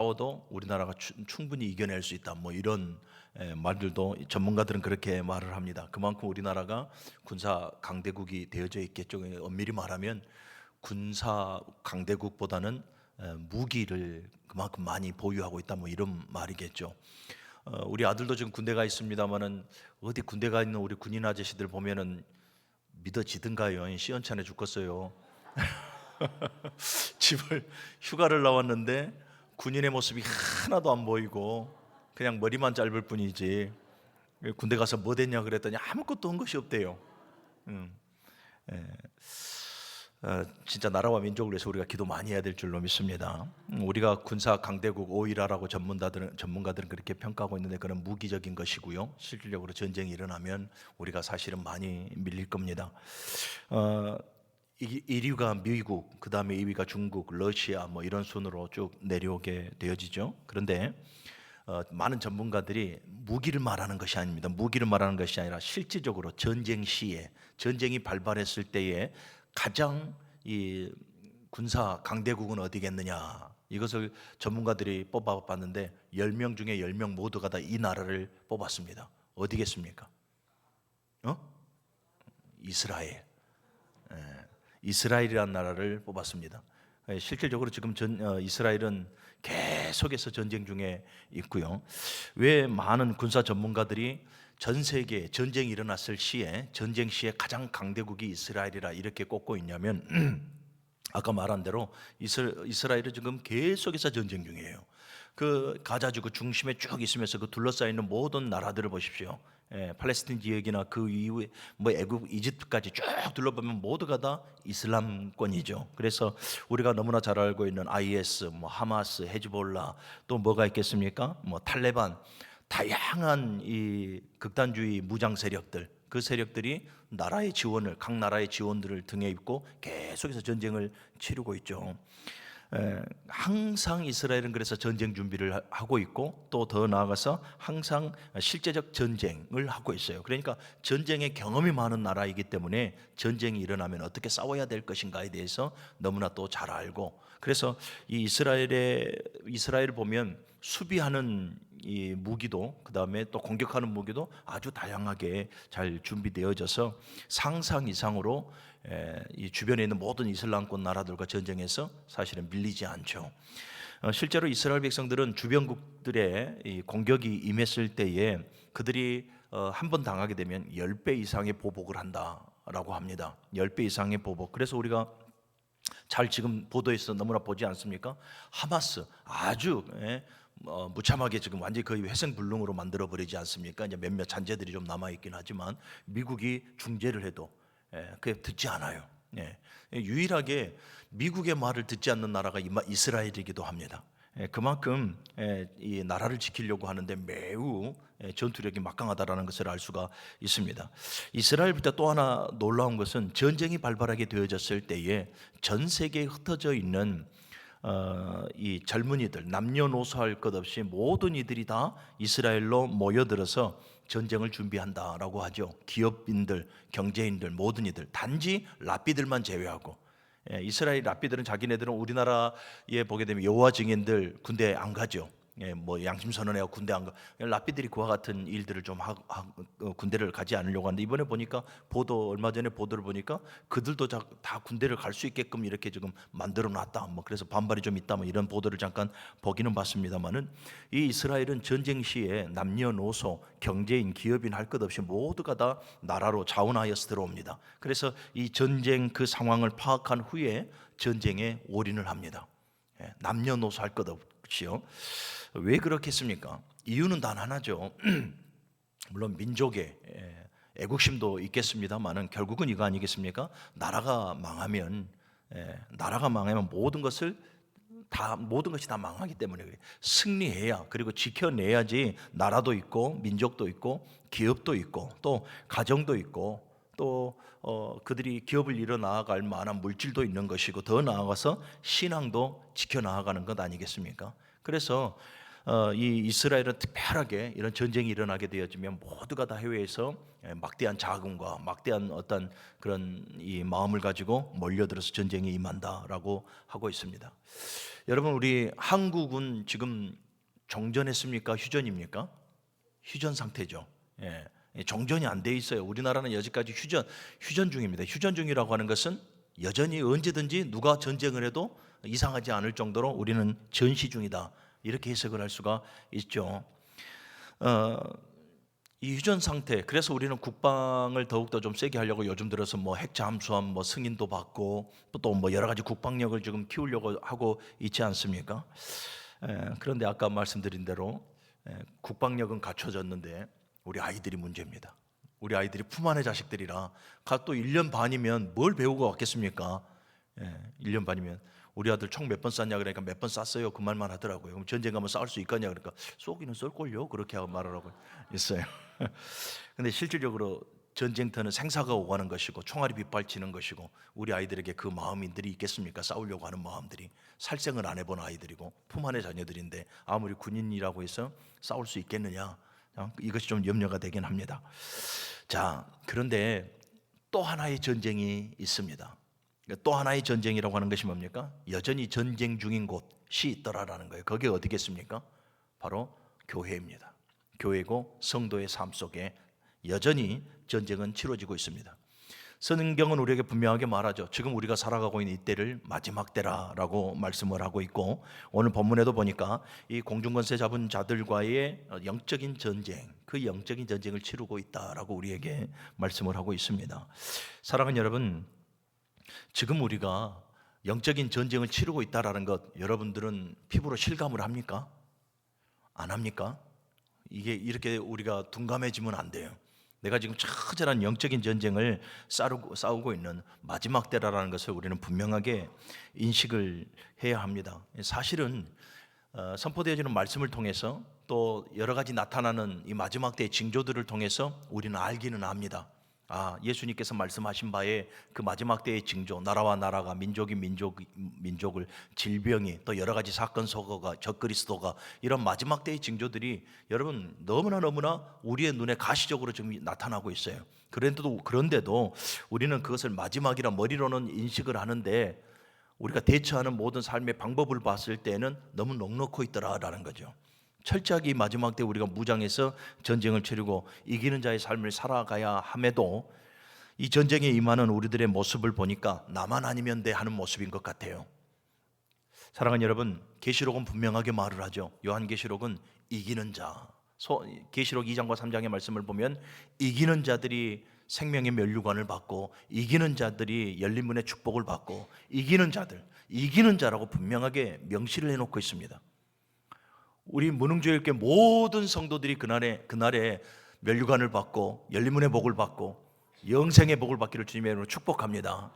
싸워도 우리나라가 충분히 이겨낼 수 있다. 뭐 이런 말들도 전문가들은 그렇게 말을 합니다. 그만큼 우리나라가 군사 강대국이 되어져 있겠죠. 엄밀히 말하면 군사 강대국보다는 무기를 그만큼 많이 보유하고 있다. 뭐 이런 말이겠죠. 우리 아들도 지금 군대가 있습니다만은 어디 군대가 있는 우리 군인 아저씨들 보면은 믿어지든가요? 시원찮아 죽겠어요. 집을 휴가를 나왔는데 군인의 모습이 하나도 안 보이고 그냥 머리만 짧을 뿐이지, 군대 가서 뭐 됐냐 그랬더니 아무것도 한 것이 없대요. 음, 예. 진짜 나라와 민족을 위해서 우리가 기도 많이 해야 될 줄로 믿습니다. 우리가 군사 강대국 오이라라고 전문가들은 그렇게 평가하고 있는데, 그런 무기적인 것이고요. 실질적으로 전쟁이 일어나면 우리가 사실은 많이 밀릴 겁니다. 1위가 미국, 그 다음에 2위가 중국, 러시아 뭐 이런 순으로 쭉 내려오게 되어지죠. 그런데 많은 전문가들이 무기를 말하는 것이 아닙니다. 무기를 말하는 것이 아니라 실질적으로 전쟁 시에, 전쟁이 발발했을 때에 가장 이 군사 강대국은 어디겠느냐, 이것을 전문가들이 뽑아봤는데 10명 중에 10명 모두가 다 이 나라를 뽑았습니다. 어디겠습니까? 이스라엘. 이스라엘이라는 나라를 뽑았습니다. 실질적으로 지금 이스라엘은 계속해서 전쟁 중에 있고요. 왜 많은 군사 전문가들이 전 세계 전쟁이 일어났을 시에, 전쟁 시에 가장 강대국이 이스라엘이라 이렇게 꼽고 있냐면 아까 말한 대로 이스라엘은 지금 계속해서 전쟁 중이에요. 그 가자지구 중심에 쭉 있으면서 그 둘러싸여 있는 모든 나라들을 보십시오. 팔레스틴 지역이나 그 이후에 뭐 애국, 이집트까지 쭉 둘러보면 모두가 다 이슬람권이죠. 그래서 우리가 너무나 잘 알고 있는 IS, 뭐 하마스, 헤즈볼라, 또 뭐가 있겠습니까? 뭐 탈레반, 다양한 이 극단주의 무장 세력들, 그 세력들이 나라의 지원을, 각 나라의 지원들을 등에 입고 계속해서 전쟁을 치르고 있죠. 항상 이스라엘은 그래서 전쟁 준비를 하고 있고, 또 더 나아가서 항상 실제적 전쟁을 하고 있어요. 그러니까 전쟁의 경험이 많은 나라이기 때문에 전쟁이 일어나면 어떻게 싸워야 될 것인가에 대해서 너무나 또 잘 알고, 그래서 이 이스라엘을 보면 수비하는 이 무기도, 그 다음에 또 공격하는 무기도 아주 다양하게 잘 준비되어져서 상상 이상으로 이 주변에 있는 모든 이슬람권 나라들과 전쟁에서 사실은 밀리지 않죠. 실제로 이스라엘 백성들은 주변국들의 이 공격이 임했을 때에 그들이 한 번 당하게 되면 10배 이상의 보복을 한다라고 합니다. 10배 이상의 보복. 그래서 우리가 잘 지금 보도에서 너무나 보지 않습니까? 하마스 아주 무참하게 지금 완전히 거의 회생불능으로 만들어 버리지 않습니까? 이제 몇몇 잔재들이 좀 남아 있긴 하지만 미국이 중재를 해도 그게 듣지 않아요. 유일하게 미국의 말을 듣지 않는 나라가 이스라엘이기도 합니다. 그만큼 이 나라를 지키려고 하는데 매우 전투력이 막강하다라는 것을 알 수가 있습니다. 이스라엘부터 또 하나 놀라운 것은 전쟁이 발발하게 되어졌을 때에 전 세계에 흩어져 있는 이 젊은이들, 남녀노소할 것 없이 모든 이들이 다 이스라엘로 모여들어서 전쟁을 준비한다라고 하죠. 기업인들, 경제인들, 모든 이들, 단지 랍비들만 제외하고. 이스라엘 랍비들은 자기네들은 우리나라에 보게 되면 여호와 증인들 군대 안 가죠. 뭐 양심 선언해서 군대 안 가. 랍비들이 그와 같은 일들을 좀 군대를 가지 않으려고 하는데, 이번에 보니까 얼마 전에 보도를 보니까 그들도 다 군대를 갈 수 있게끔 이렇게 지금 만들어 놨다. 뭐 그래서 반발이 좀 있다. 뭐 이런 보도를 잠깐 보기는 봤습니다만은, 이 이스라엘은 전쟁 시에 남녀노소, 경제인, 기업인 할 것 없이 모두가 다 나라로 자원하여서 들어옵니다. 그래서 이 전쟁 그 상황을 파악한 후에 전쟁에 올인을 합니다. 남녀노소 할 것 없이요. 왜 그렇겠습니까? 이유는 단 하나죠. 물론 민족의 애국심도 있겠습니다만은 결국은 이거 아니겠습니까? 나라가 망하면 모든 것이 다 망하기 때문에 그래요. 승리해야, 그리고 지켜내야지 나라도 있고 민족도 있고 기업도 있고 또 가정도 있고 또 그들이 기업을 이뤄 나아갈 만한 물질도 있는 것이고, 더 나아가서 신앙도 지켜나가는 것 아니겠습니까? 그래서 이 이스라엘은 특별하게 이런 전쟁이 일어나게 되어지면 모두가 다 해외에서 막대한 자금과 막대한 어떤 그런 이 마음을 가지고 몰려들어서 전쟁에 임한다라고 하고 있습니다. 여러분, 우리 한국은 지금 정전했습니까? 휴전입니까? 휴전 상태죠. 예, 정전이 안 돼 있어요. 우리나라는 여지까지 휴전 중입니다. 휴전 중이라고 하는 것은 여전히 언제든지 누가 전쟁을 해도 이상하지 않을 정도로 우리는 전시 중이다. 이렇게 해석을 할 수가 있죠. 이 휴전 상태, 그래서 우리는 국방을 더욱더 좀 세게 하려고 요즘 들어서 뭐 핵 잠수함 뭐 승인도 받고 또 뭐 여러 가지 국방력을 지금 키우려고 하고 있지 않습니까? 그런데 아까 말씀드린 대로 국방력은 갖춰졌는데 우리 아이들이 문제입니다. 우리 아이들이 품 안의 자식들이라 또 1년 반이면 뭘 배우고 왔겠습니까? 1년 반이면 우리 아들 총 몇 번 쐈냐 그러니까 몇 번 쐈어요 그 말만 하더라고요. 그럼 전쟁 가면 싸울 수 있겠냐 그러니까 쏘기는 쏠걸요 그렇게 하고 말을 하고 있어요. 근데 실질적으로 전쟁터는 생사가 오가는 것이고 총알이 빗발치는 것이고 우리 아이들에게 그 마음들이 있겠습니까? 싸우려고 하는 마음들이 살생을 안 해본 아이들이고 품 안의 자녀들인데 아무리 군인이라고 해서 싸울 수 있겠느냐? 이것이 좀 염려가 되긴 합니다. 자, 그런데 또 하나의 전쟁이 있습니다. 또 하나의 전쟁이라고 하는 것이 뭡니까? 여전히 전쟁 중인 곳이 있더라라는 거예요. 그게 어디겠습니까? 바로 교회입니다. 교회고 성도의 삶 속에 여전히 전쟁은 치러지고 있습니다. 성경은 우리에게 분명하게 말하죠. 지금 우리가 살아가고 있는 이때를 마지막 때라라고 말씀을 하고 있고 오늘 본문에도 보니까 이 공중권세 잡은 자들과의 영적인 전쟁, 그 영적인 전쟁을 치르고 있다라고 우리에게 말씀을 하고 있습니다. 사랑하는 여러분, 지금 우리가 영적인 전쟁을 치르고 있다라는 것 여러분들은 피부로 실감을 합니까? 안 합니까? 이게 이렇게 우리가 둔감해지면 안 돼요. 내가 지금 처절한 영적인 전쟁을 싸우고 있는 마지막 때라는 것을 우리는 분명하게 인식을 해야 합니다. 사실은 선포되어지는 말씀을 통해서 또 여러 가지 나타나는 이 마지막 때의 징조들을 통해서 우리는 알기는 합니다. 예수님께서 말씀하신 바에 그 마지막 때의 징조, 나라와 나라가 민족이 민족을 질병이 또 여러 가지 사건 사고가 적그리스도가 이런 마지막 때의 징조들이 여러분 너무나 우리의 눈에 가시적으로 지금 나타나고 있어요. 그런데도 우리는 그것을 마지막이라 머리로는 인식을 하는데 우리가 대처하는 모든 삶의 방법을 봤을 때는 너무 넉넉히 있더라라는 거죠. 철저하게 마지막 때 우리가 무장해서 전쟁을 치르고 이기는 자의 삶을 살아가야 함에도 이 전쟁에 임하는 우리들의 모습을 보니까 나만 아니면 돼 하는 모습인 것 같아요. 사랑하는 여러분, 계시록은 분명하게 말을 하죠. 요한계시록은 이기는 자, 계시록 2장과 3장의 말씀을 보면 이기는 자들이 생명의 면류관을 받고 이기는 자들이 열린 문의 축복을 받고 이기는 자라고 분명하게 명시를 해놓고 있습니다. 우리 문흥주일교회 모든 성도들이 그날에 면류관을 받고 열린문의 복을 받고 영생의 복을 받기를 주님의 이름으로 축복합니다.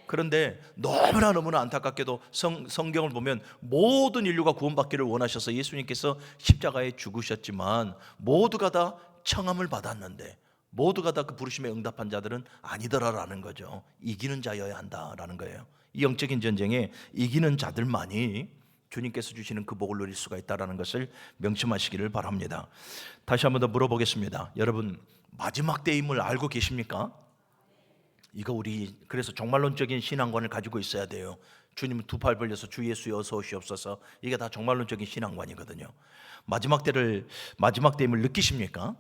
그런데 너무나 안타깝게도 성경을 보면 모든 인류가 구원받기를 원하셔서 예수님께서 십자가에 죽으셨지만 모두가 다 청함을 받았는데 모두가 다 그 부르심에 응답한 자들은 아니더라라는 거죠. 이기는 자여야 한다라는 거예요. 이 영적인 전쟁에 이기는 자들만이 주님께서 주시는 그 복을 누릴 수가 있다는 것을 명심하시기를 바랍니다. 다시 한 번 더 물어보겠습니다. 여러분, 마지막 때임을 알고 계십니까? 이거 우리 그래서 종말론적인 신앙관을 가지고 있어야 돼요. 주님은 두 팔 벌려서 주 예수여 어서 오시옵소서. 이게 다 종말론적인 신앙관이거든요. 마지막 때임을 느끼십니까?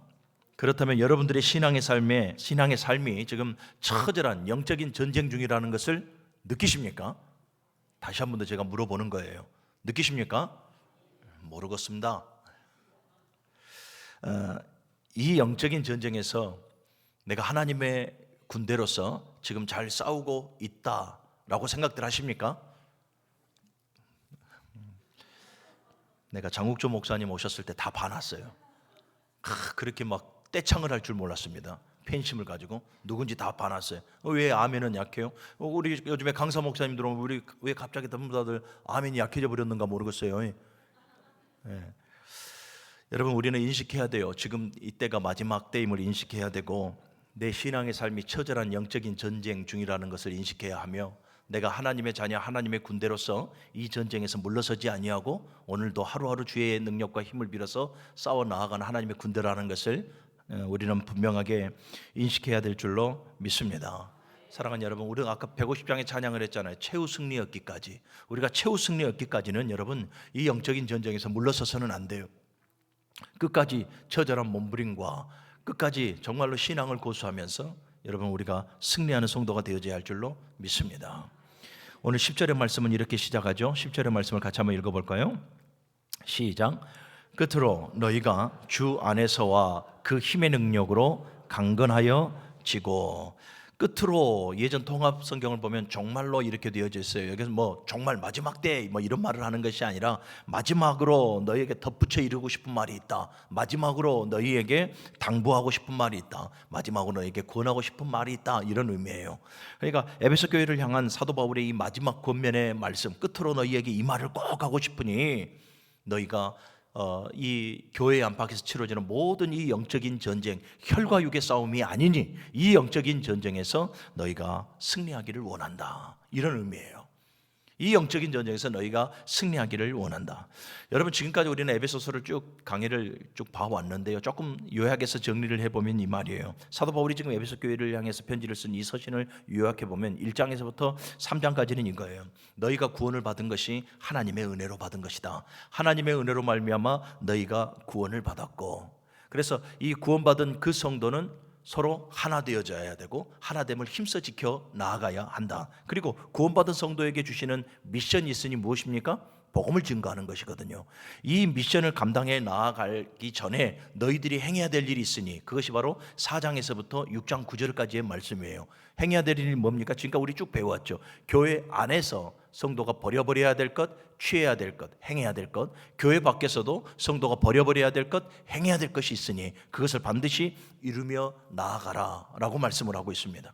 그렇다면 여러분들의 신앙의 삶이 지금 처절한 영적인 전쟁 중이라는 것을 느끼십니까? 다시 한 번 더 제가 물어보는 거예요. 느끼십니까? 모르겠습니다. 이 영적인 전쟁에서 내가 하나님의 군대로서 지금 잘 싸우고 있다라고 생각들 하십니까? 내가 장욱조 목사님 오셨을 때 다 봐놨어요. 그렇게 막 떼창을 할 줄 몰랐습니다. 팬심을 가지고 누군지 다 봐놨어요. 왜 아멘은 약해요? 우리 요즘에 강사 목사님들 오면 우리 왜 갑자기 다들 아멘이 약해져 버렸는가 모르겠어요. 예. 여러분, 우리는 인식해야 돼요. 지금 이때가 마지막 때임을 인식해야 되고 내 신앙의 삶이 처절한 영적인 전쟁 중이라는 것을 인식해야 하며 내가 하나님의 자녀, 하나님의 군대로서 이 전쟁에서 물러서지 아니하고 오늘도 하루하루 주의 능력과 힘을 빌어서 싸워 나아가는 하나님의 군대라는 것을 우리는 분명하게 인식해야 될 줄로 믿습니다. 사랑하는 여러분, 우리가 아까 150장의 찬양을 했잖아요. 최후 승리 얻기까지. 우리가 최후 승리 얻기까지는 여러분 이 영적인 전쟁에서 물러서서는 안 돼요. 끝까지 처절한 몸부림과 끝까지 정말로 신앙을 고수하면서 여러분 우리가 승리하는 성도가 되어져야 할 줄로 믿습니다. 오늘 10절의 말씀은 이렇게 시작하죠. 10절의 말씀을 같이 한번 읽어볼까요? 시작. 끝으로 너희가 주 안에서와 그 힘의 능력으로 강건하여 지고. 끝으로 예전 통합 성경을 보면 정말로 이렇게 되어져 있어요. 여기서 뭐 정말 마지막 때 뭐 이런 말을 하는 것이 아니라 마지막으로 너희에게 덧붙여 이루고 싶은 말이 있다. 마지막으로 너희에게 당부하고 싶은 말이 있다. 마지막으로 너희에게 권하고 싶은 말이 있다. 이런 의미예요. 그러니까 에베소 교회를 향한 사도 바울의 이 마지막 권면의 말씀, 끝으로 너희에게 이 말을 꼭 하고 싶으니 너희가 이 교회 안팎에서 치러지는 모든 이 영적인 전쟁, 혈과 육의 싸움이 아니니 이 영적인 전쟁에서 너희가 승리하기를 원한다. 이런 의미예요. 이 영적인 전쟁에서 너희가 승리하기를 원한다. 여러분 지금까지 우리는 에베소서를 쭉 강의를 쭉 봐왔는데요. 조금 요약해서 정리를 해보면 이 말이에요. 사도 바울이 지금 에베소 교회를 향해서 편지를 쓴 이 서신을 요약해보면 1장에서부터 3장까지는 이거예요. 너희가 구원을 받은 것이 하나님의 은혜로 받은 것이다. 하나님의 은혜로 말미암아 너희가 구원을 받았고, 그래서 이 구원받은 그 성도는 서로 하나 되어져야 되고 하나됨을 힘써 지켜 나아가야 한다. 그리고 구원받은 성도에게 주시는 미션이 있으니 무엇입니까? 복음을 증거하는 것이거든요. 이 미션을 감당해 나아가기 전에 너희들이 행해야 될 일이 있으니 그것이 바로 4장에서부터 6장 9절까지의 말씀이에요. 행해야 될 일이 뭡니까? 지금까지 우리 쭉 배워왔죠. 교회 안에서 성도가 버려버려야 될 것, 취해야 될 것, 행해야 될 것, 교회 밖에서도 성도가 버려버려야 될 것, 행해야 될 것이 있으니 그것을 반드시 이루며 나아가라 라고 말씀을 하고 있습니다.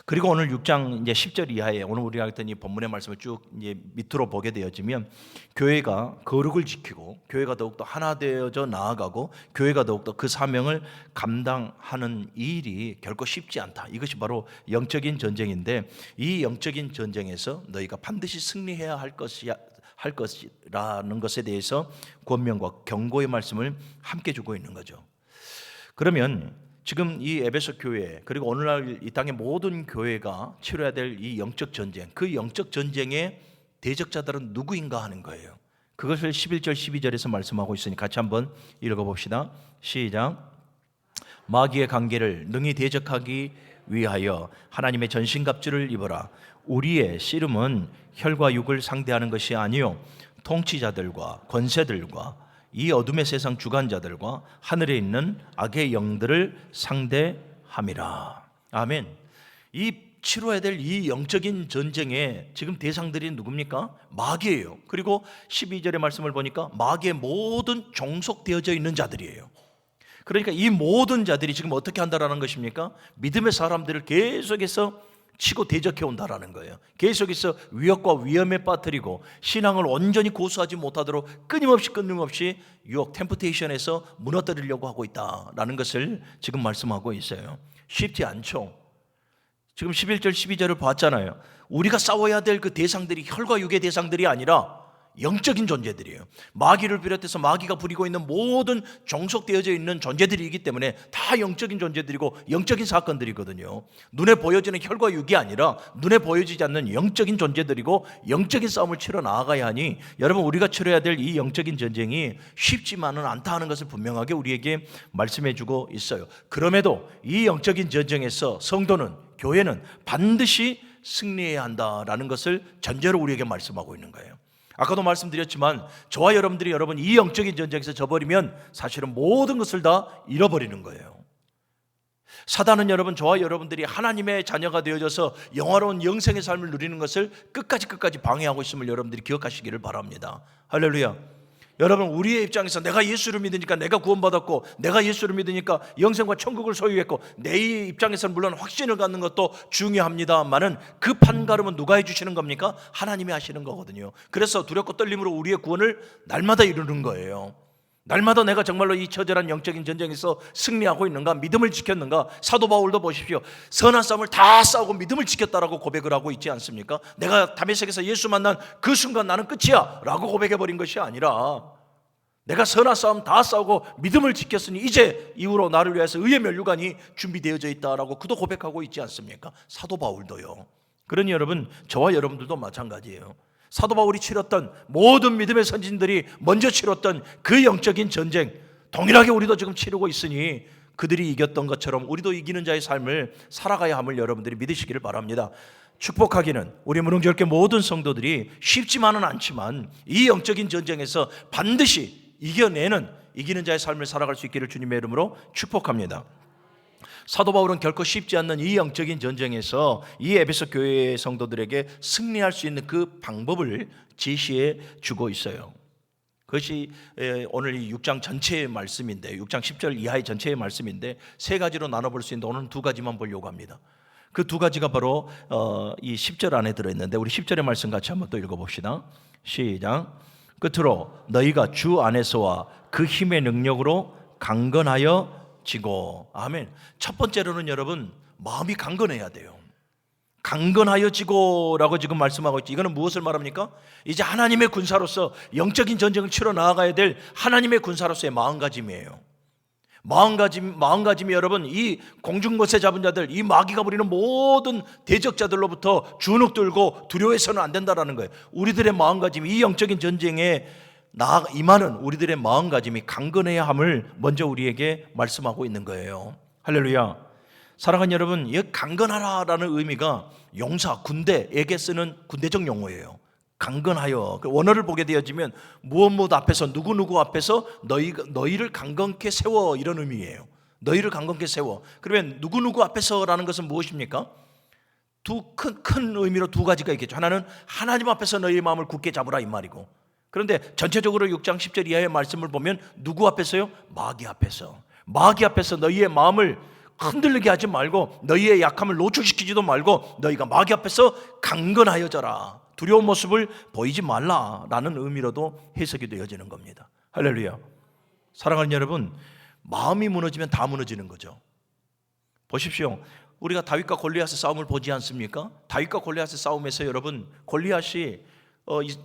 그리고 오늘 6장 이제 10절 이하에 오늘 우리가 했던 이 본문의 말씀을 쭉 이제 밑으로 보게 되어지면 교회가 거룩을 지키고 교회가 더욱더 하나 되어져 나아가고 교회가 더욱더 그 사명을 감당하는 일이 결코 쉽지 않다. 이것이 바로 영적인 전쟁인데 이 영적인 전쟁에서 너희가 반드시 승리해야 할 것이라는 것에 대해서 권면과 경고의 말씀을 함께 주고 있는 거죠. 그러면 지금 이 에베소 교회 그리고 오늘날 이 땅의 모든 교회가 치러야 될 이 영적 전쟁, 그 영적 전쟁의 대적자들은 누구인가 하는 거예요. 그것을 11절 12절에서 말씀하고 있으니 같이 한번 읽어봅시다. 시작. 마귀의 관계를 능히 대적하기 위하여 하나님의 전신갑주를 입어라. 우리의 씨름은 혈과 육을 상대하는 것이 아니요 통치자들과 권세들과 이 어둠의 세상 주관자들과 하늘에 있는 악의 영들을 상대함이라. 아멘. 이 치러야 될 이 영적인 전쟁의 지금 대상들이 누굽니까? 마귀예요. 그리고 12절의 말씀을 보니까 마귀의 모든 종속되어져 있는 자들이에요. 그러니까 이 모든 자들이 지금 어떻게 한다라는 것입니까? 믿음의 사람들을 계속해서 치고 대적해 온다라는 거예요. 계속해서 위협과 위험에 빠뜨리고 신앙을 온전히 고수하지 못하도록 끊임없이 유혹 템프테이션에서 무너뜨리려고 하고 있다라는 것을 지금 말씀하고 있어요. 쉽지 않죠. 지금 11절 12절을 봤잖아요. 우리가 싸워야 될 그 대상들이 혈과 육의 대상들이 아니라 영적인 존재들이에요. 마귀를 비롯해서 마귀가 부리고 있는 모든 종속되어져 있는 존재들이기 때문에 다 영적인 존재들이고 영적인 사건들이거든요. 눈에 보여지는 혈과 육이 아니라 눈에 보여지지 않는 영적인 존재들이고 영적인 싸움을 치러 나아가야 하니 여러분 우리가 치러야 될 이 영적인 전쟁이 쉽지만은 않다 하는 것을 분명하게 우리에게 말씀해 주고 있어요. 그럼에도 이 영적인 전쟁에서 성도는 교회는 반드시 승리해야 한다라는 것을 전제로 우리에게 말씀하고 있는 거예요. 아까도 말씀드렸지만 저와 여러분들이 여러분 이 영적인 전쟁에서 져버리면 사실은 모든 것을 다 잃어버리는 거예요. 사단은 여러분 저와 여러분들이 하나님의 자녀가 되어져서 영화로운 영생의 삶을 누리는 것을 끝까지 방해하고 있음을 여러분들이 기억하시기를 바랍니다. 할렐루야. 여러분 우리의 입장에서 내가 예수를 믿으니까 내가 구원받았고 내가 예수를 믿으니까 영생과 천국을 소유했고 내 입장에서는 물론 확신을 갖는 것도 중요합니다만은 그 판가름은 누가 해주시는 겁니까? 하나님이 하시는 거거든요. 그래서 두렵고 떨림으로 우리의 구원을 날마다 이루는 거예요. 날마다 내가 정말로 이 처절한 영적인 전쟁에서 승리하고 있는가, 믿음을 지켰는가? 사도 바울도 보십시오. 선한 싸움을 다 싸우고 믿음을 지켰다라고 고백을 하고 있지 않습니까? 내가 다메섹에서 예수 만난 그 순간 나는 끝이야 라고 고백해버린 것이 아니라 내가 선한 싸움 다 싸우고 믿음을 지켰으니 이제 이후로 나를 위해서 의의 면류관이 준비되어져 있다라고 그도 고백하고 있지 않습니까? 사도 바울도요. 그러니 여러분, 저와 여러분들도 마찬가지예요. 사도 바울이 치렀던 모든 믿음의 선진들이 먼저 치렀던 그 영적인 전쟁, 동일하게 우리도 지금 치르고 있으니 그들이 이겼던 것처럼 우리도 이기는 자의 삶을 살아가야 함을 여러분들이 믿으시기를 바랍니다. 축복하기는 우리 무릉교회 모든 성도들이 쉽지만은 않지만 이 영적인 전쟁에서 반드시 이기는 자의 삶을 살아갈 수 있기를 주님의 이름으로 축복합니다. 사도 바울은 결코 쉽지 않는 이 영적인 전쟁에서 이 에베소 교회의 성도들에게 승리할 수 있는 그 방법을 제시해 주고 있어요. 그것이 오늘 이 6장 전체의 말씀인데, 6장 10절 이하의 전체의 말씀인데 세 가지로 나눠볼 수 있는데 오늘은 두 가지만 보려고 합니다. 그 두 가지가 바로 이 10절 안에 들어있는데 우리 10절의 말씀 같이 한번 또 읽어봅시다. 시작. 끝으로 너희가 주 안에서와 그 힘의 능력으로 강건하여 지고. 아멘. 첫 번째로는 여러분, 마음이 강건해야 돼요. 강건하여 지고라고 지금 말씀하고 있지. 이거는 무엇을 말합니까? 이제 하나님의 군사로서 영적인 전쟁을 치러 나아가야 될 하나님의 군사로서의 마음가짐이에요. 마음가짐이 여러분, 이 공중거세 잡은 자들, 이 마귀가 부리는 모든 대적자들로부터 주눅 들고 두려워해서는 안 된다라는 거예요. 우리들의 마음가짐이 이 영적인 전쟁에 임하는 우리들의 마음가짐이 강건해야 함을 먼저 우리에게 말씀하고 있는 거예요. 할렐루야. 사랑하는 여러분, 이 강건하라라는 의미가 용사, 군대에게 쓰는 군대적 용어예요. 강건하여. 원어를 보게 되어지면 무엇 앞에서 누구 앞에서 너희를 강건케 세워, 이런 의미예요. 너희를 강건케 세워. 그러면 누구 앞에서라는 것은 무엇입니까? 큰 의미로 두 가지가 있겠죠. 하나는 하나님 앞에서 너희의 마음을 굳게 잡으라, 이 말이고, 그런데 전체적으로 6장 10절 이하의 말씀을 보면 누구 앞에서요? 마귀 앞에서. 마귀 앞에서 너희의 마음을 흔들리게 하지 말고, 너희의 약함을 노출시키지도 말고 너희가 마귀 앞에서 강건하여져라, 두려운 모습을 보이지 말라라는 의미로도 해석이 되어지는 겁니다. 할렐루야. 사랑하는 여러분, 마음이 무너지면 다 무너지는 거죠. 보십시오. 우리가 다윗과 골리앗의 싸움을 보지 않습니까? 다윗과 골리앗의 싸움에서 여러분, 골리앗이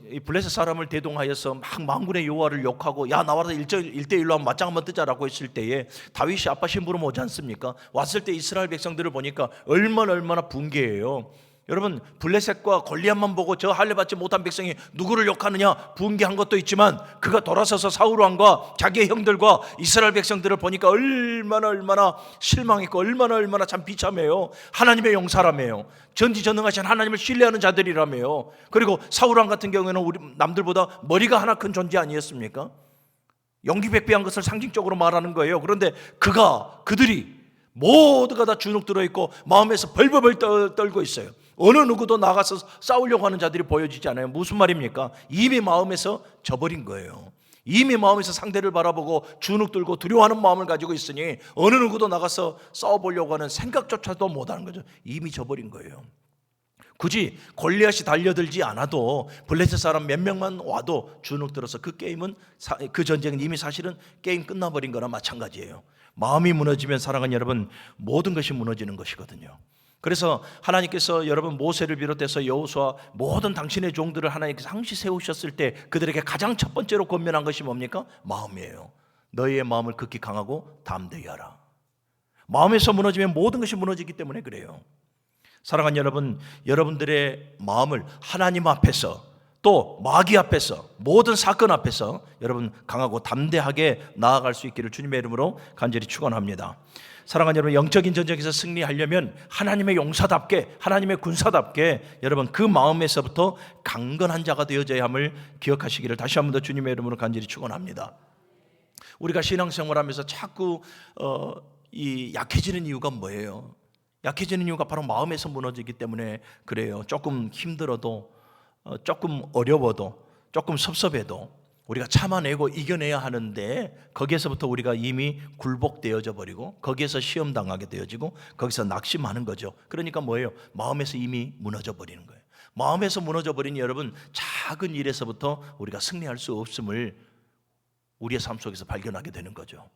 이 블레셋 사람을 대동하여서 막 만군의 여호와를 욕하고, 야 나와서 1대1로 한번 맞짱 한번 뜨자라고 했을 때에 다윗이 아빠 심부름 오지 않습니까? 왔을 때 이스라엘 백성들을 보니까 얼마나 붕괴해요. 여러분, 블레셋과 골리앗만 보고 저 할례받지 못한 백성이 누구를 욕하느냐 붕괴한 것도 있지만, 그가 돌아서서 사울 왕과 자기의 형들과 이스라엘 백성들을 보니까 얼마나 실망했고 얼마나 참 비참해요. 하나님의 용사라며요. 전지전능하신 하나님을 신뢰하는 자들이라며요. 그리고 사울 왕 같은 경우에는 우리 남들보다 머리가 하나 큰 존재 아니었습니까? 영기백배한 것을 상징적으로 말하는 거예요. 그런데 그들이 모두가 다 주눅 들어있고 마음에서 벌벌 떨고 있어요. 어느 누구도 나가서 싸우려고 하는 자들이 보여지지 않아요. 무슨 말입니까? 이미 마음에서 져버린 거예요. 이미 마음에서 상대를 바라보고 주눅 들고 두려워하는 마음을 가지고 있으니 어느 누구도 나가서 싸워보려고 하는 생각조차도 못하는 거죠. 이미 져버린 거예요. 굳이 골리앗이 달려들지 않아도 블레셋 사람 몇 명만 와도 주눅 들어서 그 전쟁은 이미 사실은 게임 끝나버린 거나 마찬가지예요. 마음이 무너지면 사랑하는 여러분, 모든 것이 무너지는 것이거든요. 그래서 하나님께서 여러분 모세를 비롯해서 여호수아 모든 당신의 종들을 하나님께서 항시 세우셨을 때 그들에게 가장 첫 번째로 권면한 것이 뭡니까? 마음이에요. 너희의 마음을 극히 강하고 담대히 하라. 마음에서 무너지면 모든 것이 무너지기 때문에 그래요. 사랑하는 여러분, 여러분들의 마음을 하나님 앞에서 또 마귀 앞에서 모든 사건 앞에서 여러분 강하고 담대하게 나아갈 수 있기를 주님의 이름으로 간절히 축원합니다. 사랑하는 여러분, 영적인 전쟁에서 승리하려면 하나님의 용사답게, 하나님의 군사답게 여러분 그 마음에서부터 강건한 자가 되어져야 함을 기억하시기를 다시 한 번 더 주님의 이름으로 간절히 축원합니다. 우리가 신앙생활하면서 자꾸 이 약해지는 이유가 뭐예요? 약해지는 이유가 바로 마음에서 무너지기 때문에 그래요. 조금 힘들어도, 조금 어려워도, 조금 섭섭해도 우리가 참아내고 이겨내야 하는데, 거기에서부터 우리가 이미 굴복되어져 버리고 거기에서 시험당하게 되어지고 거기서 낙심하는 거죠. 그러니까 뭐예요? 마음에서 이미 무너져 버리는 거예요. 마음에서 무너져 버리니 여러분 작은 일에서부터 우리가 승리할 수 없음을 우리의 삶 속에서 발견하게 되는 거죠.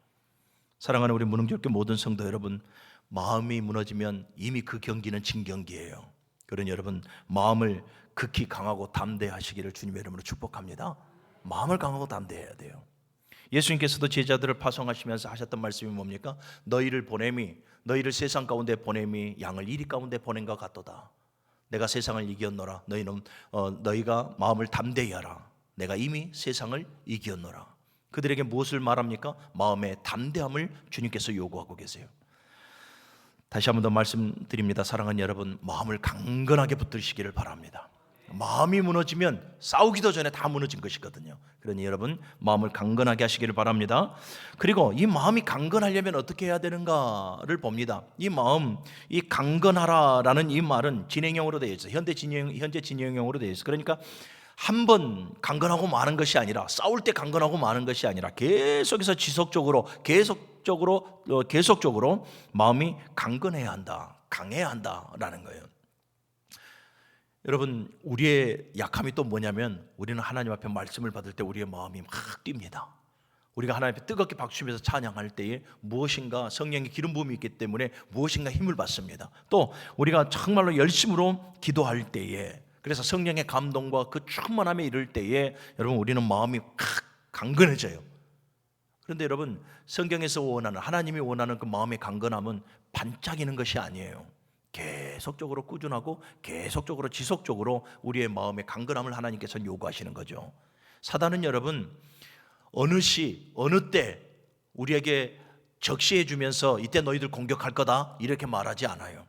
사랑하는 우리 무능교회 모든 성도 여러분, 마음이 무너지면 이미 그 경기는 진 경기예요. 그러니 여러분, 마음을 극히 강하고 담대하시기를 주님의 이름으로 축복합니다. 마음을 강하고 담대해야 돼요. 예수님께서도 제자들을 파송하시면서 하셨던 말씀이 뭡니까? 너희를 세상 가운데 보냄이 양을 이리 가운데 보낸 것 같도다. 내가 세상을 이겼노라. 너희가 마음을 담대히 하라. 내가 이미 세상을 이겼노라. 그들에게 무엇을 말합니까? 마음의 담대함을 주님께서 요구하고 계세요. 다시 한 번 더 말씀드립니다. 사랑하는 여러분, 마음을 강건하게 붙드시기를 바랍니다. 마음이 무너지면 싸우기도 전에 다 무너진 것이거든요. 그러니 여러분, 마음을 강건하게 하시기를 바랍니다. 그리고 이 마음이 강건하려면 어떻게 해야 되는가를 봅니다. 이 마음, 이 강건하라라는 이 말은 진행형으로 되어 있어요. 현재 진행형으로 되어 있어요. 그러니까 한 번 강건하고 마는 것이 아니라, 싸울 때 강건하고 마는 것이 아니라 계속해서 지속적으로 마음이 강건해야 한다, 강해야 한다라는 거예요. 여러분, 우리의 약함이 또 뭐냐면, 우리는 하나님 앞에 말씀을 받을 때 우리의 마음이 막 뜁니다. 우리가 하나님 앞에 뜨겁게 박수치면서 찬양할 때에 무엇인가 성령의 기름 부음이 있기 때문에 무엇인가 힘을 받습니다. 또 우리가 정말로 열심으로 기도할 때에, 그래서 성령의 감동과 그 충만함에 이를 때에 여러분, 우리는 마음이 강건해져요. 그런데 여러분, 성경에서 원하는, 하나님이 원하는 그 마음의 강건함은 반짝이는 것이 아니에요. 계속적으로 꾸준하고 계속적으로 지속적으로 우리의 마음의 강건함을 하나님께서 요구하시는 거죠. 사단은 여러분, 어느 시 어느 때 우리에게 적시해 주면서 이때 너희들 공격할 거다 이렇게 말하지 않아요.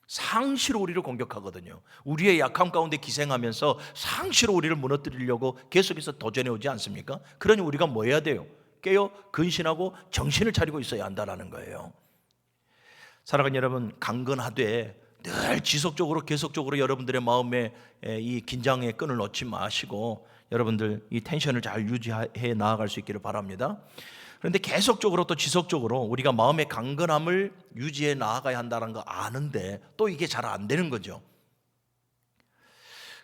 상시로 우리를 공격하거든요. 우리의 약함 가운데 기생하면서 상시로 우리를 무너뜨리려고 계속해서 도전해 오지 않습니까? 그러니 우리가 뭐 해야 돼요? 깨어 근신하고 정신을 차리고 있어야 한다는 거예요. 사랑하는 여러분, 강건하되 늘 지속적으로 계속적으로 여러분들의 마음에 이 긴장의 끈을 놓지 마시고 여러분들 이 텐션을 잘 유지해 나아갈 수 있기를 바랍니다. 그런데 계속적으로 또 지속적으로 우리가 마음의 강건함을 유지해 나아가야 한다는 거 아는데 또 이게 잘 안 되는 거죠.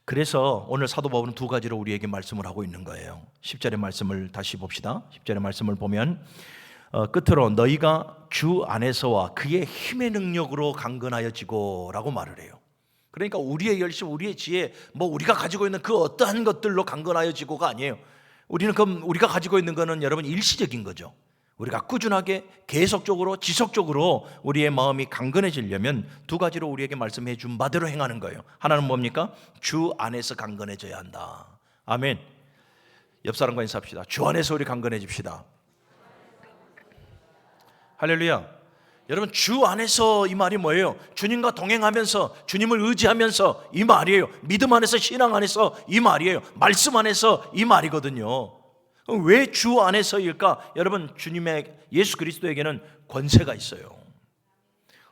그래서 오늘 사도 바울은 두 가지로 우리에게 말씀을 하고 있는 거예요. 10절의 말씀을 다시 봅시다. 10절의 말씀을 보면 끝으로 너희가 주 안에서와 그의 힘의 능력으로 강건하여지고 라고 말을 해요. 그러니까 우리의 열심, 우리의 지혜, 우리가 가지고 있는 그 어떠한 것들로 강건하여지고가 아니에요. 우리가 가지고 있는 거는 여러분 일시적인 거죠. 우리가 꾸준하게 계속적으로 지속적으로 우리의 마음이 강건해지려면 두 가지로 우리에게 말씀해 준 바대로 행하는 거예요. 하나는 뭡니까? 주 안에서 강건해져야 한다. 아멘. 옆 사람과 인사합시다. 주 안에서 우리 강건해집시다. 할렐루야. 여러분, 주 안에서 이 말이 뭐예요? 주님과 동행하면서, 주님을 의지하면서 이 말이에요. 믿음 안에서, 신앙 안에서 이 말이에요. 말씀 안에서 이 말이거든요. 왜 주 안에서일까? 여러분, 주님의 예수 그리스도에게는 권세가 있어요.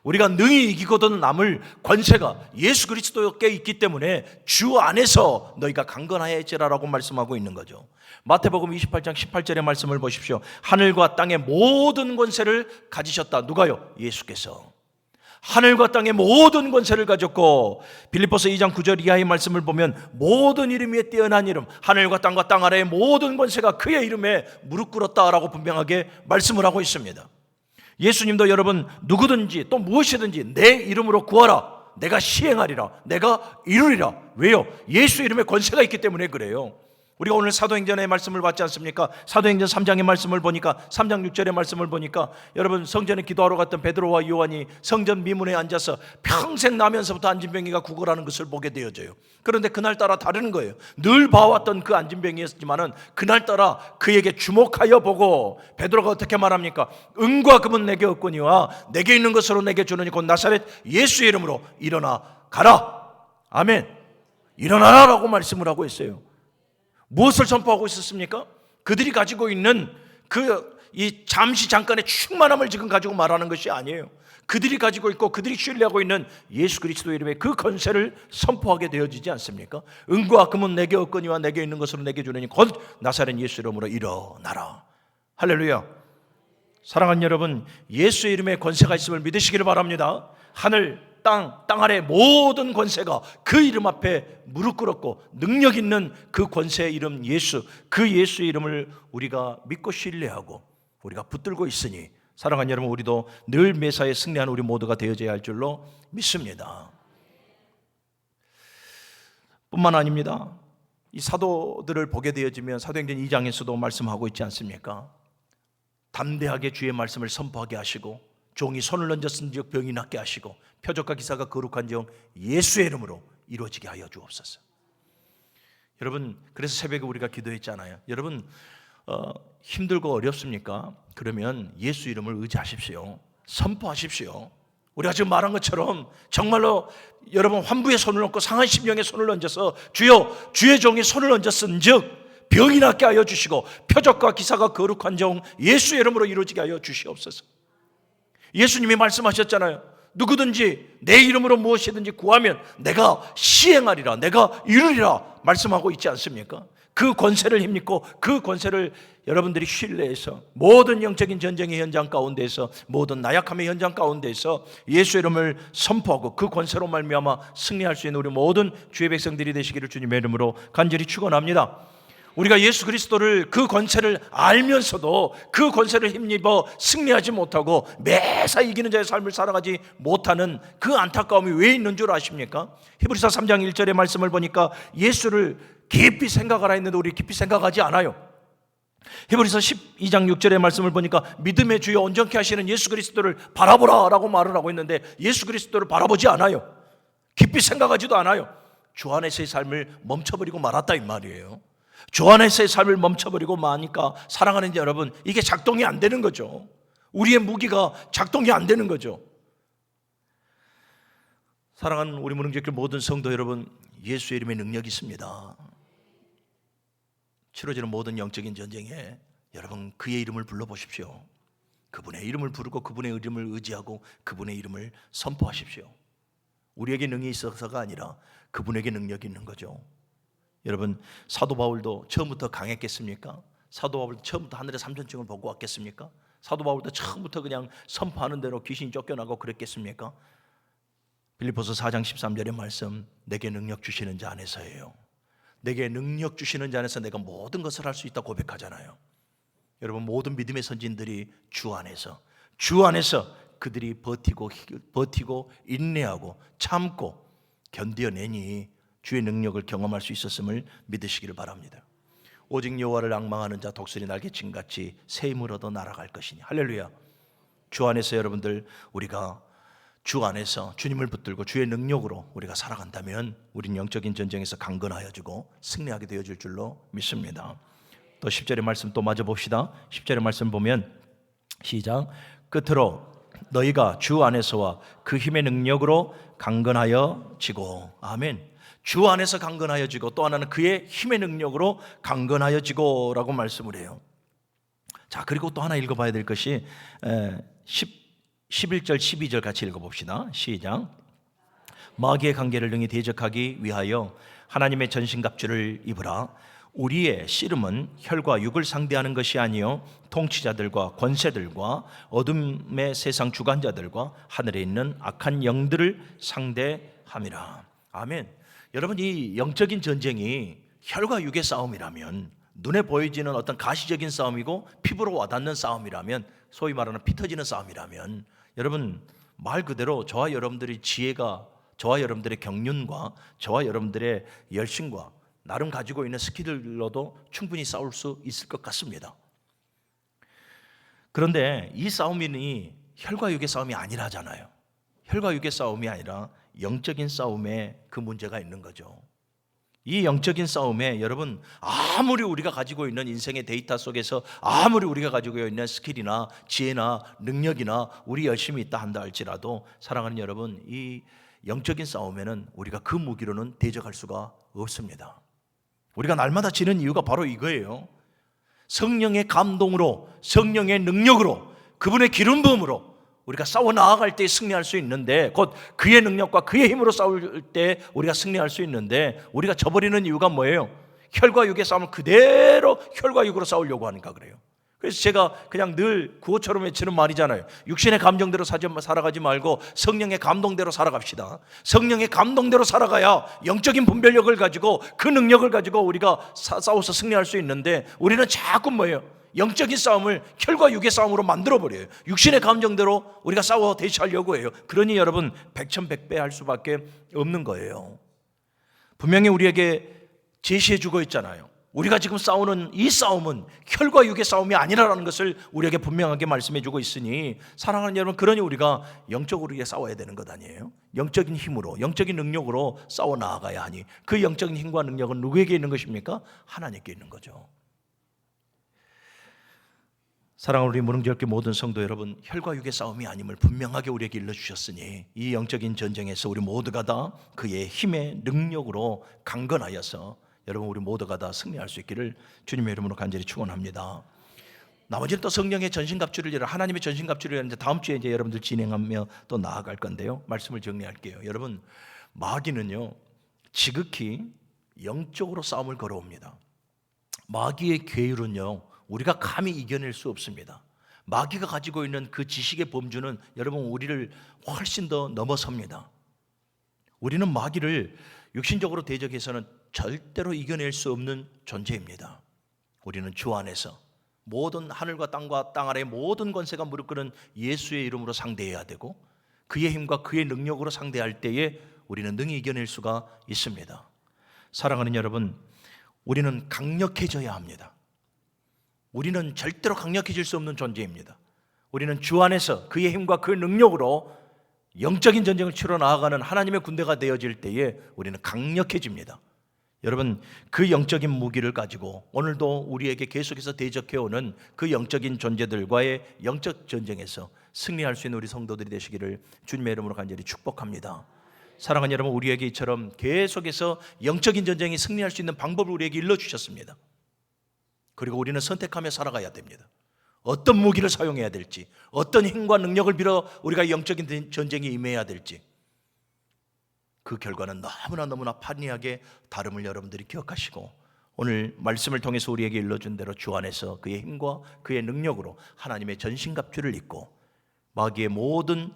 우리가 능히 이기고도 남을 권세가 예수 그리스도께 있기 때문에 주 안에서 너희가 강건하여지라라고 말씀하고 있는 거죠. 마태복음 28장 18절의 말씀을 보십시오. 하늘과 땅의 모든 권세를 가지셨다. 누가요? 예수께서. 하늘과 땅의 모든 권세를 가졌고, 빌립보서 2장 9절 이하의 말씀을 보면 모든 이름 위에 뛰어난 이름, 하늘과 땅과 땅 아래의 모든 권세가 그의 이름에 무릎 꿇었다라고 분명하게 말씀을 하고 있습니다. 예수님도 여러분, 누구든지 또 무엇이든지 내 이름으로 구하라, 내가 시행하리라, 내가 이루리라. 왜요? 예수 이름에 권세가 있기 때문에 그래요. 우리가 오늘 사도행전의 말씀을 봤지 않습니까? 사도행전 3장의 말씀을 보니까, 3장 6절의 말씀을 보니까 여러분, 성전에 기도하러 갔던 베드로와 요한이 성전 미문에 앉아서 평생 나면서부터 안진뱅이가 구걸하는 것을 보게 되어져요. 그런데 그날따라 다른 거예요. 늘 봐왔던 그 안진뱅이였지만은 그날따라 그에게 주목하여 보고 베드로가 어떻게 말합니까? 은과 금은 내게 없거니와 내게 있는 것으로 내게 주느니 곧 나사렛 예수의 이름으로 일어나 가라. 아멘. 일어나라라고 말씀을 하고 있어요. 무엇을 선포하고 있었습니까? 그들이 가지고 있는 이 잠깐의 충만함을 지금 가지고 말하는 것이 아니에요. 그들이 가지고 있고 그들이 신뢰하고 있는 예수 그리스도 이름의 그 권세를 선포하게 되어지지 않습니까? 은과 금은 내게 없거니와 내게 있는 것으로 내게 주느니 곧 나사렛 예수 이름으로 일어나라. 할렐루야. 사랑하는 여러분, 예수의 이름에 권세가 있음을 믿으시기를 바랍니다. 하늘 땅 아래 모든 권세가 그 이름 앞에 무릎 꿇었고 능력 있는 그 권세의 이름 예수, 그 예수의 이름을 우리가 믿고 신뢰하고 우리가 붙들고 있으니 사랑하는 여러분, 우리도 늘 매사에 승리하는 우리 모두가 되어져야 할 줄로 믿습니다. 뿐만 아닙니다. 이 사도들을 보게 되어지면 사도행전 2장에서도 말씀하고 있지 않습니까? 담대하게 주의 말씀을 선포하게 하시고 종이 손을 얹었은즉 병이 낫게 하시고 표적과 기사가 거룩한 영 예수의 이름으로 이루어지게 하여 주옵소서. 여러분, 그래서 새벽에 우리가 기도했잖아요. 여러분, 힘들고 어렵습니까? 그러면 예수 이름을 의지하십시오. 선포하십시오. 우리가 지금 말한 것처럼 정말로 여러분 환부의 손을 얹고 상한 심령의 손을 얹어서 주여 주의 종이 손을 얹었은즉 병이 낫게 하여 주시고 표적과 기사가 거룩한 종 예수의 이름으로 이루어지게 하여 주시옵소서. 예수님이 말씀하셨잖아요. 누구든지 내 이름으로 무엇이든지 구하면 내가 시행하리라, 내가 이루리라 말씀하고 있지 않습니까? 그 권세를 힘입고 그 권세를 여러분들이 신뢰해서 모든 영적인 전쟁의 현장 가운데서 모든 나약함의 현장 가운데서 예수 이름을 선포하고 그 권세로 말미암아 승리할 수 있는 우리 모든 주의 백성들이 되시기를 주님의 이름으로 간절히 축원합니다. 우리가 예수 그리스도를 그 권세를 알면서도 그 권세를 힘입어 승리하지 못하고 매사 이기는 자의 삶을 살아가지 못하는 그 안타까움이 왜 있는 줄 아십니까? 히브리서 3장 1절의 말씀을 보니까 예수를 깊이 생각하라 했는데 우리 깊이 생각하지 않아요. 히브리서 12장 6절의 말씀을 보니까 믿음의 주여 온전케 하시는 예수 그리스도를 바라보라 라고 말을 하고 있는데 예수 그리스도를 바라보지 않아요. 깊이 생각하지도 않아요. 주 안에서의 삶을 멈춰버리고 말았다 이 말이에요. 주 안에서의 삶을 멈춰버리고 마니까 사랑하는 여러분, 이게 작동이 안 되는 거죠. 우리의 무기가 작동이 안 되는 거죠. 사랑하는 우리 무능력교 모든 성도 여러분, 예수의 이름에 능력이 있습니다. 치러지는 모든 영적인 전쟁에 여러분 그의 이름을 불러보십시오. 그분의 이름을 부르고 그분의 이름을 의지하고 그분의 이름을 선포하십시오. 우리에게 능력이 있어서가 아니라 그분에게 능력이 있는 거죠. 여러분, 사도 바울도 처음부터 강했겠습니까? 사도 바울도 처음부터 하늘의 삼천층을 보고 왔겠습니까? 사도 바울도 처음부터 그냥 선포하는 대로 귀신이 쫓겨나고 그랬겠습니까? 빌립보서 4장 13절의 말씀, 내게 능력 주시는 자 안에서예요. 내게 능력 주시는 자 안에서 내가 모든 것을 할 수 있다 고백하잖아요. 여러분, 모든 믿음의 선진들이 주 안에서 그들이 버티고 인내하고 참고 견뎌내니 주의 능력을 경험할 수 있었음을 믿으시기를 바랍니다. 오직 여호와를 앙망하는 자 독수리 날개친같이 새 힘을 얻어 날아갈 것이니. 할렐루야. 주 안에서 여러분들, 우리가 주 안에서 주님을 붙들고 주의 능력으로 우리가 살아간다면 우린 영적인 전쟁에서 강건하여지고 승리하게 되어질 줄로 믿습니다. 또 10절의 말씀 또 마저 봅시다. 10절의 말씀 보면 시작. 끝으로 너희가 주 안에서와 그 힘의 능력으로 강건하여지고. 아멘. 주 안에서 강건하여지고 또 하나는 그의 힘의 능력으로 강건하여지고 라고 말씀을 해요. 자, 그리고 또 하나 읽어봐야 될 것이 11절 12절 같이 읽어봅시다. 시작. 마귀의 관계를 능히 대적하기 위하여 하나님의 전신갑주를 입으라. 우리의 씨름은 혈과 육을 상대하는 것이 아니요 통치자들과 권세들과 어둠의 세상 주관자들과 하늘에 있는 악한 영들을 상대함이라. 아멘. 여러분, 이 영적인 전쟁이 혈과 육의 싸움이라면, 눈에 보여지는 어떤 가시적인 싸움이고 피부로 와닿는 싸움이라면, 소위 말하는 피 터지는 싸움이라면, 여러분 말 그대로 저와 여러분들의 지혜가, 저와 여러분들의 경륜과 저와 여러분들의 열심과 나름 가지고 있는 스킬로도 충분히 싸울 수 있을 것 같습니다. 그런데 이 싸움이 혈과 육의 싸움이 아니라잖아요. 혈과 육의 싸움이 아니라 영적인 싸움에 그 문제가 있는 거죠. 이 영적인 싸움에 여러분, 아무리 우리가 가지고 있는 인생의 데이터 속에서 아무리 우리가 가지고 있는 스킬이나 지혜나 능력이나 우리 열심이 있다 한다 할지라도 사랑하는 여러분, 이 영적인 싸움에는 우리가 그 무기로는 대적할 수가 없습니다. 우리가 날마다 지는 이유가 바로 이거예요. 성령의 감동으로, 성령의 능력으로, 그분의 기름 부음으로 우리가 싸워 나아갈 때 승리할 수 있는데, 곧 그의 능력과 그의 힘으로 싸울 때 우리가 승리할 수 있는데, 우리가 저버리는 이유가 뭐예요? 혈과 육의 싸움을 그대로 혈과 육으로 싸우려고 하니까 그래요. 그래서 제가 그냥 늘 구호처럼 외치는 말이잖아요. 육신의 감정대로 살아가지 말고 성령의 감동대로 살아갑시다. 성령의 감동대로 살아가야 영적인 분별력을 가지고 그 능력을 가지고 우리가 싸워서 승리할 수 있는데, 우리는 자꾸 뭐예요? 영적인 싸움을 혈과 육의 싸움으로 만들어버려요. 육신의 감정대로 우리가 싸워 대치하려고 해요. 그러니 여러분 백천백배 할 수밖에 없는 거예요. 분명히 우리에게 제시해주고 있잖아요. 우리가 지금 싸우는 이 싸움은 혈과 육의 싸움이 아니라는 것을 우리에게 분명하게 말씀해주고 있으니, 사랑하는 여러분, 그러니 우리가 영적으로 싸워야 되는 것 아니에요? 영적인 힘으로, 영적인 능력으로 싸워 나아가야 하니, 그 영적인 힘과 능력은 누구에게 있는 것입니까? 하나님께 있는 거죠. 사랑하는 우리 무릉교회 모든 성도 여러분, 혈과 육의 싸움이 아님을 분명하게 우리에게 일러주셨으니, 이 영적인 전쟁에서 우리 모두가 다 그의 힘의 능력으로 강건하여서 여러분 우리 모두가 다 승리할 수 있기를 주님의 이름으로 간절히 축원합니다. 나머지는 또 성령의 전신갑주를 이런 하나님의 전신갑주를 이제 다음 주에 이제 여러분들 진행하며 또 나아갈 건데요. 말씀을 정리할게요. 여러분, 마귀는요 지극히 영적으로 싸움을 걸어옵니다. 마귀의 계율은요 우리가 감히 이겨낼 수 없습니다. 마귀가 가지고 있는 그 지식의 범주는 여러분 우리를 훨씬 더 넘어섭니다. 우리는 마귀를 육신적으로 대적해서는 절대로 이겨낼 수 없는 존재입니다. 우리는 주 안에서 모든 하늘과 땅과 땅 아래 모든 권세가 무릎 꿇은 예수의 이름으로 상대해야 되고, 그의 힘과 그의 능력으로 상대할 때에 우리는 능히 이겨낼 수가 있습니다. 사랑하는 여러분, 우리는 강력해져야 합니다. 우리는 절대로 강력해질 수 없는 존재입니다. 우리는 주 안에서 그의 힘과 그 능력으로 영적인 전쟁을 치러 나아가는 하나님의 군대가 되어질 때에 우리는 강력해집니다. 여러분, 그 영적인 무기를 가지고 오늘도 우리에게 계속해서 대적해오는 그 영적인 존재들과의 영적 전쟁에서 승리할 수 있는 우리 성도들이 되시기를 주님의 이름으로 간절히 축복합니다. 사랑하는 여러분, 우리에게 이처럼 계속해서 영적인 전쟁이 승리할 수 있는 방법을 우리에게 일러주셨습니다. 그리고 우리는 선택하며 살아가야 됩니다. 어떤 무기를 사용해야 될지, 어떤 힘과 능력을 빌어 우리가 영적인 전쟁에 임해야 될지, 그 결과는 너무나 판이하게 다름을 여러분들이 기억하시고, 오늘 말씀을 통해서 우리에게 일러준 대로 주 안에서 그의 힘과 그의 능력으로 하나님의 전신갑주를 입고 마귀의 모든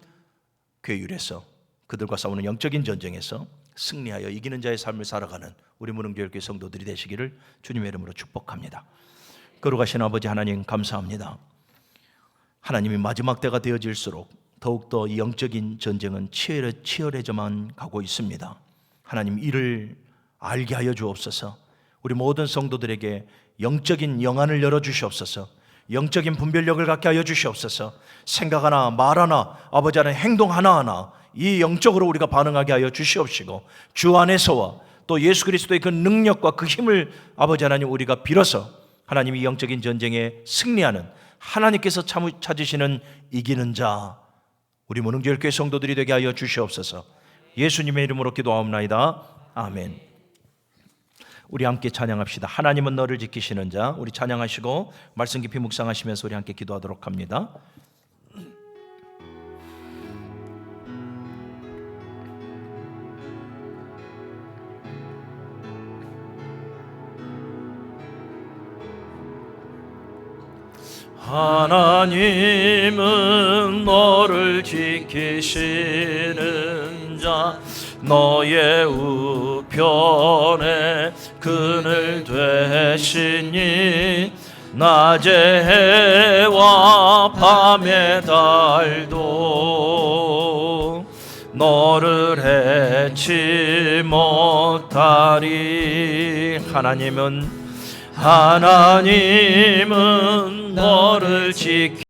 괴율에서 그들과 싸우는 영적인 전쟁에서 승리하여 이기는 자의 삶을 살아가는 우리 무릉교회 성도들이 되시기를 주님의 이름으로 축복합니다. 거룩하신 아버지 하나님, 감사합니다. 하나님이 마지막 때가 되어질수록 더욱더 이 영적인 전쟁은 치열해져만 가고 있습니다. 하나님, 이를 알게 하여 주옵소서. 우리 모든 성도들에게 영적인 영안을 열어주시옵소서. 영적인 분별력을 갖게 하여 주시옵소서. 생각 하나, 말 하나, 아버지 하나님 행동 하나하나 이 영적으로 우리가 반응하게 하여 주시옵시고, 주 안에서와 또 예수 그리스도의 그 능력과 그 힘을 아버지 하나님 우리가 빌어서 하나님이 영적인 전쟁에 승리하는, 하나님께서 찾으시는 이기는 자 우리 무릉교회 성도들이 되게 하여 주시옵소서. 예수님의 이름으로 기도하옵나이다. 아멘. 우리 함께 찬양합시다. 하나님은 너를 지키시는 자. 우리 찬양하시고 말씀 깊이 묵상하시면서 우리 함께 기도하도록 합니다. 하나님은 너를 지키시는 자, 너의 우편에 그늘 되시니 낮의 해와 밤의 달도 너를 해치 못하리. 하나님은 너를 지키